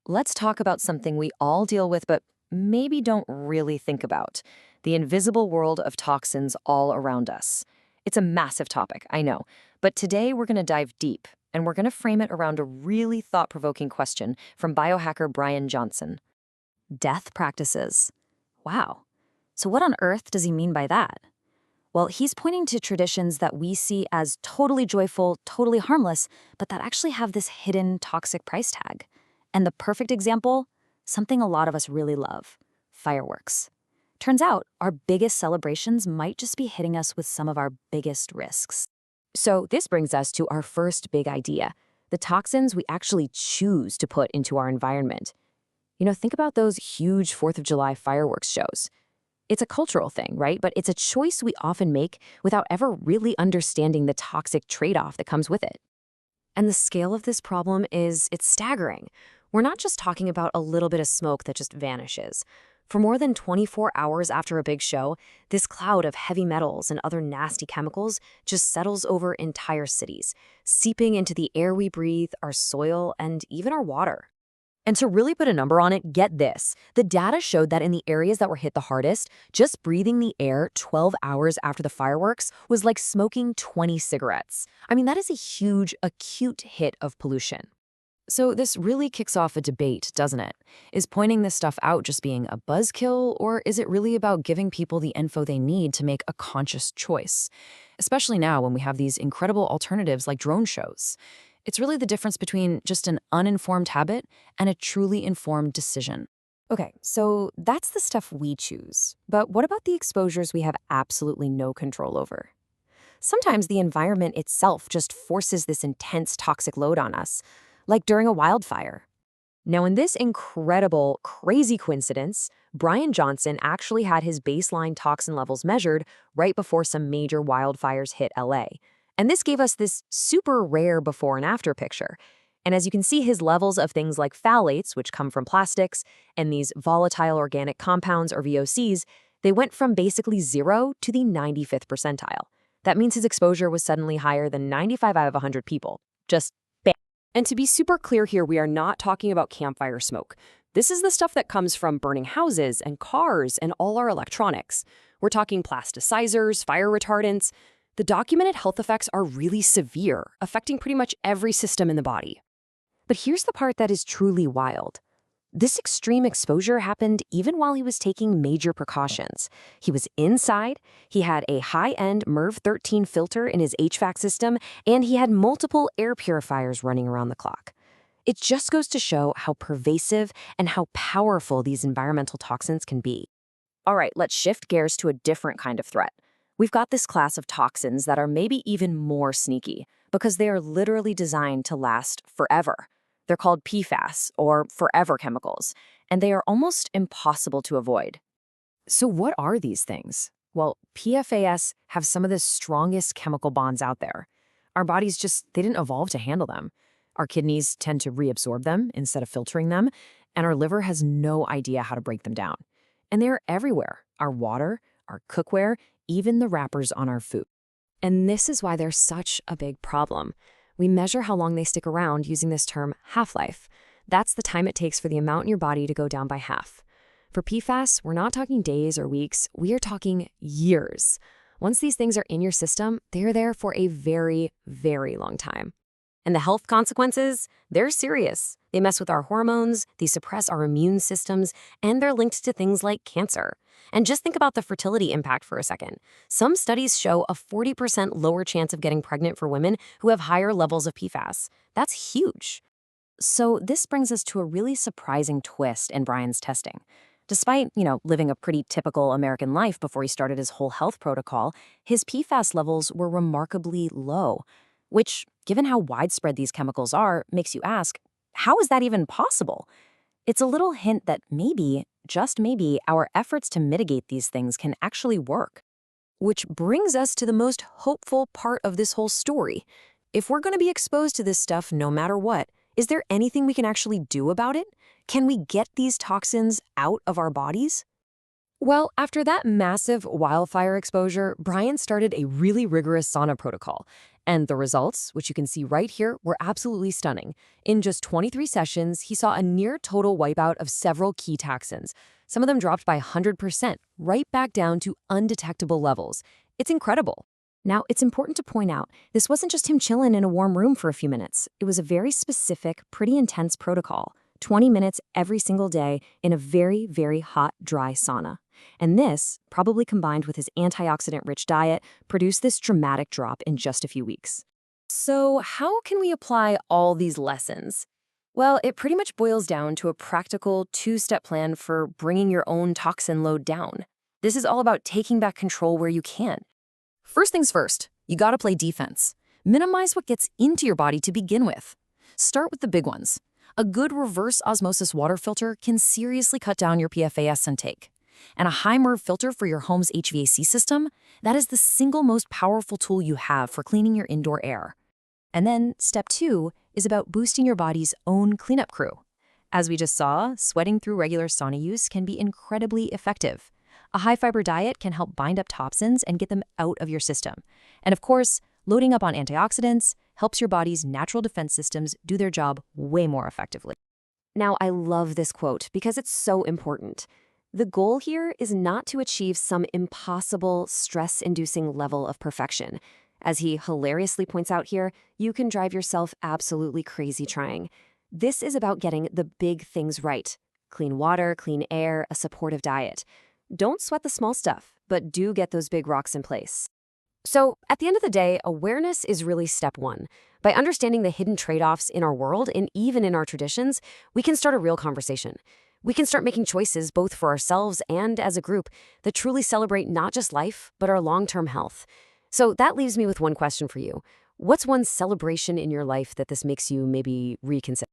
Let's talk about something we all deal with but maybe don't really think about: the invisible world of toxins all around us. It's a massive topic, I know, but today we're going to dive deep and we're going to frame it around a really thought provoking question from biohacker Brian Johnson. Death practices. Wow. So, what on earth does he mean by that? Well, he's pointing to traditions that we see as totally joyful, totally harmless, but that actually have this hidden toxic price tag. And the perfect example? Something a lot of us really love: fireworks. Turns out, our biggest celebrations might just be hitting us with some of our biggest risks. So, this brings us to our first big idea: the toxins we actually choose to put into our environment. Think about those huge 4th of July fireworks shows. It's a cultural thing, right? But it's a choice we often make without ever really understanding the toxic trade-off that comes with it. And the scale of this problem it's staggering. We're not just talking about a little bit of smoke that just vanishes. For more than 24 hours after a big show, this cloud of heavy metals and other nasty chemicals just settles over entire cities, seeping into the air we breathe, our soil, and even our water. And to really put a number on it, get this. The data showed that in the areas that were hit the hardest, just breathing the air 12 hours after the fireworks was like smoking 20 cigarettes. I mean, that is a huge, acute hit of pollution. So this really kicks off a debate, doesn't it? Is pointing this stuff out just being a buzzkill, or is it really about giving people the info they need to make a conscious choice? Especially now when we have these incredible alternatives like drone shows. It's really the difference between just an uninformed habit and a truly informed decision. Okay, so that's the stuff we choose. But what about the exposures we have absolutely no control over? Sometimes the environment itself just forces this intense toxic load on us, like during a wildfire. Now, in this incredible, crazy coincidence, Brian Johnson actually had his baseline toxin levels measured right before some major wildfires hit LA. And this gave us this super rare before and after picture. And as you can see, his levels of things like phthalates, which come from plastics, and these volatile organic compounds, or VOCs, they went from basically 0 to the 95th percentile. That means his exposure was suddenly higher than 95 out of 100 people. Just bam. And to be super clear here, we are not talking about campfire smoke. This is the stuff that comes from burning houses and cars and all our electronics. We're talking plasticizers, fire retardants. The documented health effects are really severe, affecting pretty much every system in the body. But here's the part that is truly wild. This extreme exposure happened even while he was taking major precautions. He was inside, he had a high-end MERV 13 filter in his HVAC system, and he had multiple air purifiers running around the clock. It just goes to show how pervasive and how powerful these environmental toxins can be. All right, let's shift gears to a different kind of threat. We've got this class of toxins that are maybe even more sneaky because they are literally designed to last forever. They're called PFAS, or forever chemicals, and they are almost impossible to avoid. So what are these things? Well, PFAS have some of the strongest chemical bonds out there. Our bodies they didn't evolve to handle them. Our kidneys tend to reabsorb them instead of filtering them, and our liver has no idea how to break them down. And they're everywhere: our water, our cookware, even the wrappers on our food. And this is why they're such a big problem. We measure how long they stick around using this term half-life. That's the time it takes for the amount in your body to go down by half. For PFAS, we're not talking days or weeks, we are talking years. Once these things are in your system, they're there for a very, very long time. And the health consequences, they're serious. They mess with our hormones, they suppress our immune systems, and they're linked to things like cancer. And just think about the fertility impact for a second. Some studies show a 40% lower chance of getting pregnant for women who have higher levels of PFAS. That's huge. So this brings us to a really surprising twist in Brian's testing. Despite, living a pretty typical American life before he started his whole health protocol, his PFAS levels were remarkably low, which, given how widespread these chemicals are, makes you ask, how is that even possible? It's a little hint that maybe, just maybe, our efforts to mitigate these things can actually work. Which brings us to the most hopeful part of this whole story. If we're going to be exposed to this stuff no matter what, is there anything we can actually do about it? Can we get these toxins out of our bodies? Well, after that massive wildfire exposure, Brian started a really rigorous sauna protocol. And the results, which you can see right here, were absolutely stunning. In just 23 sessions, he saw a near total wipeout of several key toxins. Some of them dropped by 100%, right back down to undetectable levels. It's incredible. Now, it's important to point out, this wasn't just him chilling in a warm room for a few minutes. It was a very specific, pretty intense protocol. 20 minutes every single day in a very, very hot, dry sauna. And this, probably combined with his antioxidant-rich diet, produced this dramatic drop in just a few weeks. So how can we apply all these lessons? Well, it pretty much boils down to a practical two-step plan for bringing your own toxin load down. This is all about taking back control where you can. First things first, you gotta play defense. Minimize what gets into your body to begin with. Start with the big ones. A good reverse osmosis water filter can seriously cut down your PFAS intake. And a high MERV filter for your home's HVAC system, that is the single most powerful tool you have for cleaning your indoor air. And then step 2 is about boosting your body's own cleanup crew. As we just saw, sweating through regular sauna use can be incredibly effective. A high-fiber diet can help bind up toxins and get them out of your system. And of course, loading up on antioxidants helps your body's natural defense systems do their job way more effectively. Now, I love this quote because it's so important. The goal here is not to achieve some impossible, stress-inducing level of perfection. As he hilariously points out here, you can drive yourself absolutely crazy trying. This is about getting the big things right. Clean water, clean air, a supportive diet. Don't sweat the small stuff, but do get those big rocks in place. So, at the end of the day, awareness is really step 1. By understanding the hidden trade-offs in our world and even in our traditions, we can start a real conversation. We can start making choices both for ourselves and as a group that truly celebrate not just life, but our long-term health. So that leaves me with one question for you. What's one celebration in your life that this makes you maybe reconsider?